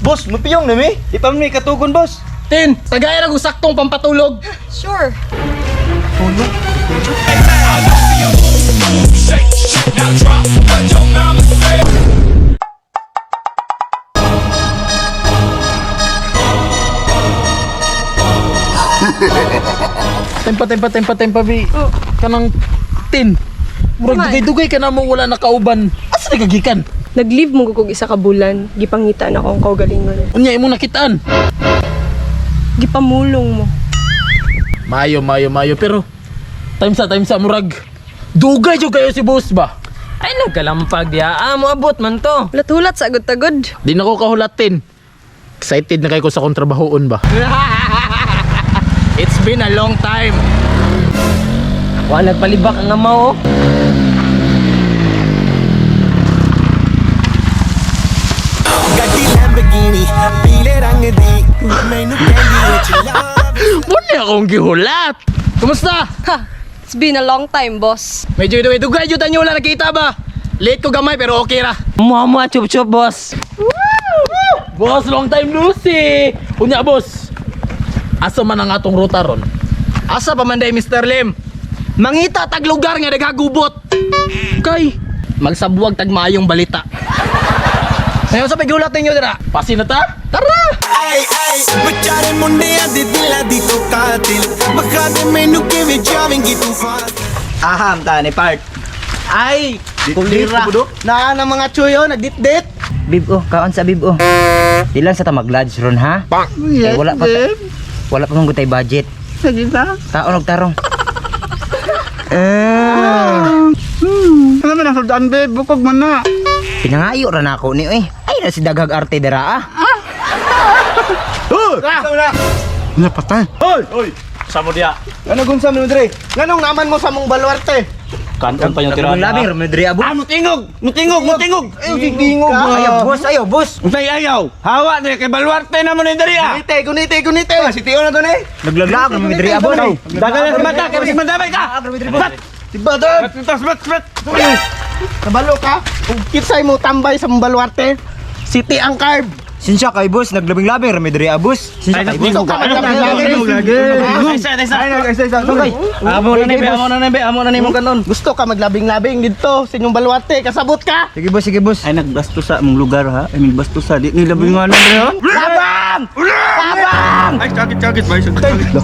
Boss, mapiyong na mi. Di pa may katugon, boss. Tin, tagay na kung saktong pampatulog. Sure. Tempa bi. Kanang tin. Murag Kumain. dugay-dugay ka na mo wala nakauban. Asa nagagikan? Nag-leave mo kog isa ka bulan. Gipangita na akong kaugalingon. Unya imong nakitaan. Gipamulong mo. Mayo pero time sa murag. Dugay jud kayo si boss ba? Ay, nagkalampag diya. Mo abot man to. Hulat-hulat sa agod-tagod. Di na ko kahulatin. Excited na kayo ko sa kontrabahoon ba? It's been a long time. Wa nagpalibak ang amaw. ਗੱਡੀ Lamborghini ਪੀਲੇ ਰੰਗ ਦੀ ਮੈਨੂੰ ਕਹਿੰਦੀ ਵਿੱਚ love Muna akong gihulat. Kumusta? Ha! It's been a long time, boss. Medyo dugay jud tanyo wala nakita ba? Late ko gamay pero okay ra. Mua chup-chup, boss. Boss, long time no see. Unya boss. Asa man ang atong ruta ron? Asa pa man day Mr. Lim? Mangita tag lugar nga nagagubot. Kay magsabuwag tag maayong balita. Ngayon sa pigulat ninyo dira. Pasi na ta? Tara! ਆਏ ਆਏ ਵਿਚਾਰੇ ਮੁੰਡਿਆਂ ਦੇ ਦਿਲਾਂ ਦੀ ਤੂੰ ਕਾਤਿਲ ਬਖਾ ਦੇ ਮੈਨੂੰ ਕਿਵੇਂ ਜਾਵੇਂਗੀ ਤੂੰ ਫਾਸ Aham, ta ni part. Ay, kulira. Na ng mga chuyo, nagdit-dit. Bib oh, kaon sa bib oh. Di lang sa tamag-lodge ron ha. Eh, wala pa mong gutay budget. Sige na. Taon og tarong. Ano man ang sudan, babe? Bukog man na. Pinangayo ra na ako ni oy. Ay na si daghag arte dira ah. Wala patay. Hoy! Samo dia. Ano gunsa mo dire? Nganong naman mo sa mong baluarte? Kanton pa yung tirahan. Labing rumedri abo. Mutingog! Ay, tingog. Ayaw boss. Unsay ayaw? Hawa na kay baluarte na mo ni diri ah. Gunite. Si Tio na to ni. Naglag rumedri abo. Dagan na si mata, kay si mandamay ka. Bat! Tiba doon. Bat. Kabalo ka? Kung kitsay mo tambay sa mong baluarte, City ang carb. Sinsya kay boss, naglabing-labing rumedri abos. Sinsya kay boss. Amo na ni mo kanon. Gusto ka maglabing-labing dito sa inyong baluarte, kasabot ka? Sige boss. Ay nagbasto sa among lugar ha. Ay nagbasto sa di ni labi nga na ha. Labang! Ay sakit ba sakit.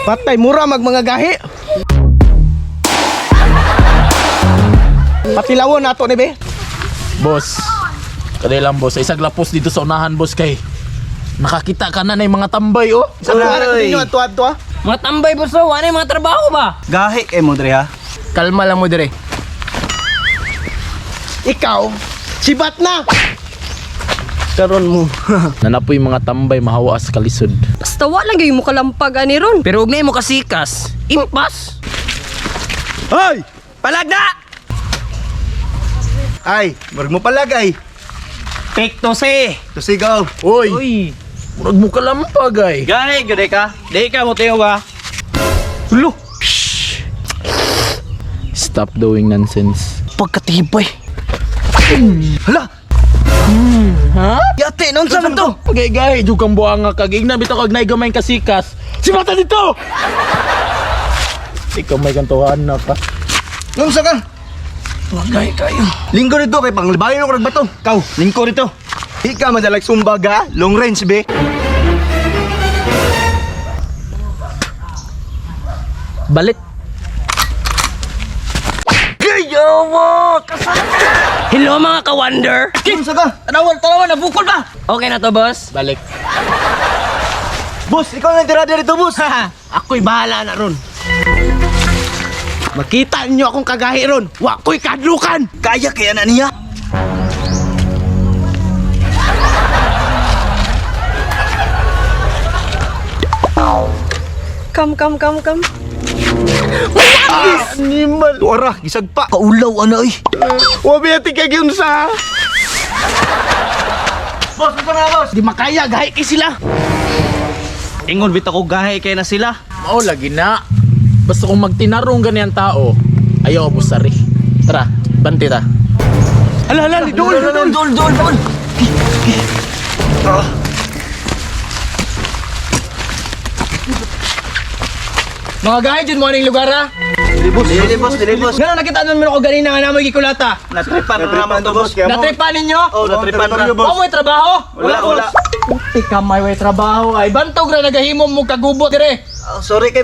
Patay, mura mga gahi. Patilawon nato ni be. Boss. Kadai lang boss. Isag lapos dito sa unahan boss kay. Nakakita ka na ng mga tambay oh. Sa lugar ko ninyo ato ah. Mga tambay, boss. Wala yung mga trabaho ba? Gahi kay mo dre ha. Kalma lang mo dire. Ikaw, sibat na. Karon mo. Nanapoy mga tambay mahawa sa kalisod. Basta wala gyud mo kalampag ani ron. Pero huwag na mo kasikas. Impas. Hoy! Palagda! Ay, marag mo palagay. Pekto si. Tusigaw. Oy. Uy. Murag mo kalampag ay. Gahi gyud ka. Di ka mo tayo ba? Hulo. Stop doing nonsense. Pagkatibay. Hala! Ha? Yate, noon sa to? Pagay-gay, jud kang buanga kag igna bitaw kag naigamay kasikas. Si mata dito. Ikaw may kantuhan na ka. Noon sa ka? Wagay kayo. Lingko rito kay panglibayan ako nagbato. Kau, lingko rito. Di ka madalag sumbaga, long range be. Balik. Hello mga ka-wonder. Noon sa ka? Tanawan, nabukol ba? Okay na to, boss. Balik. Boss, ikaw na tira dito, boss. Ako'y bahala na ron. Makita niyo akong kagahi ron. Wa ko'y kadlukan. Kaya kaya na niya. Come. Animal. Wara, gisag pa. Kaulaw, ano eh. Wabi ati kay yun sa... Boss, ito na, boss. Di makaya, gahi kay sila. Ingon bitaw ko gahi kay na sila. Mao lagi na. Basta kung magtinarong ganyan tao, ayaw mo sari. Tara, banti ta. Hala, dol. Mga gaya dyan mo aning lugar ha? Dilibos. Gano'n nakita naman ako ganina nga namoy gikulata. Natripan na naman to, boss. Natripan ninyo? Natripan na. Wa mo'y trabaho? Wala. Ika may trabaho ay. Bantog na nagahimo mong kagubot dire. Sorry kay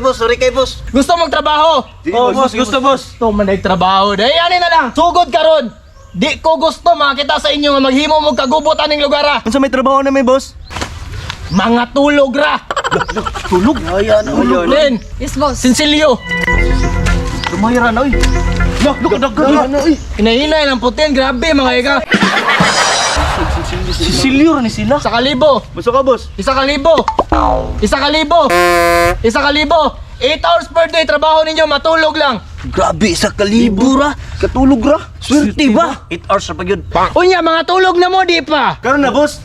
boss. Gusto mong trabaho? Boss, gusto boss. Gusto man trabaho. Dahil ani na lang. Sugod karon. Di ko gusto makita sa inyo nga maghimo mong kagubot aning lugar ha. Unsa may trabaho na may boss? Mga tulog ra. Tulog. Ayan. Len, Yes, boss. Sinsilyo. Tumahiran oy. Hinahinay ng putin. Grabe mga ika. Sisilyo ni sila. Isa kalibo. Gusto ka boss? Isa kalibo. 8 hours per day trabaho ninyo, matulog lang. Grabe, sa kalibo ra. Katulog ra. Swerte ba? 8 hours ra pagyud. Unya, mga tulog na mo, di pa. Karon na boss.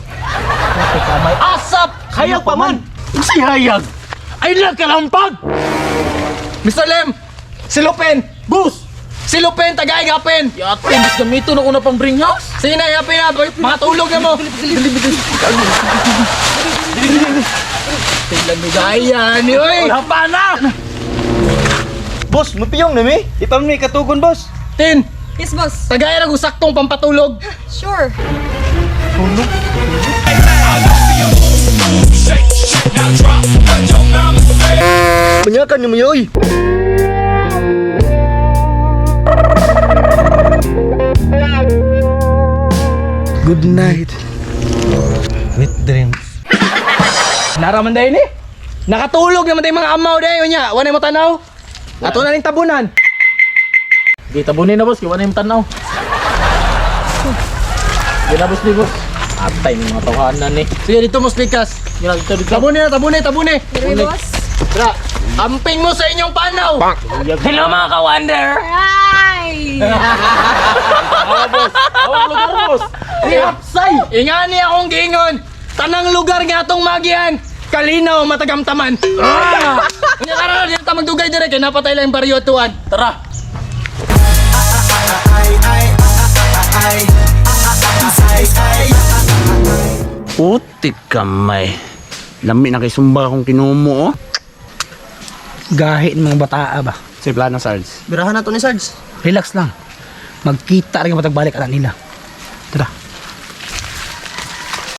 May asap. Hayag pa man. Si hayag. Ay, nagkalampag. Mr. Lem, si Lupin, bus. Si Lupin, tagay gapin. Yatin, bis gamito na una pang bring house. Sige na, yapin na, mga tulog na mo. Tingnan mo gaya ni, oy. Wala pa na. Boss, mapiyong na mi. Di pa mi katugon boss. Tin, Yes, boss. tagay na kung saktong pampatulog. Sure. Banyakan niyo mo yoy. Good night. Sweet dreams. Naraman dahil ni. Nakatulog naman tayo mga amaw dahil niya. Wanay mo tanaw. Ato na rin tabunan. Di tabunin na boss, wanay mo tanaw. Di na boss, di boss. Atay ng mga tawanan ni. Sige dito mo spikas. Tabunin na, tabunin. Sorry, boss. Tara, amping mo sa inyong panaw. Hello mga ka-wonder! Ay! Ihapsay! Ingani akong giingon. Tanang lugar nga atong magian. Kalinaw, matagamtaman. Unya karon dito ta magdugay dire kay napatay lang yung baryo tuwan. Tara. Putik kamay. Lami na kay sumba akong kinumo oh. Gahi ng mga bataa ba? Si Plano Sarge. Birahan na to ni Sarge. Relax lang. Magkita rin yung matagbalik anak nila. Tara.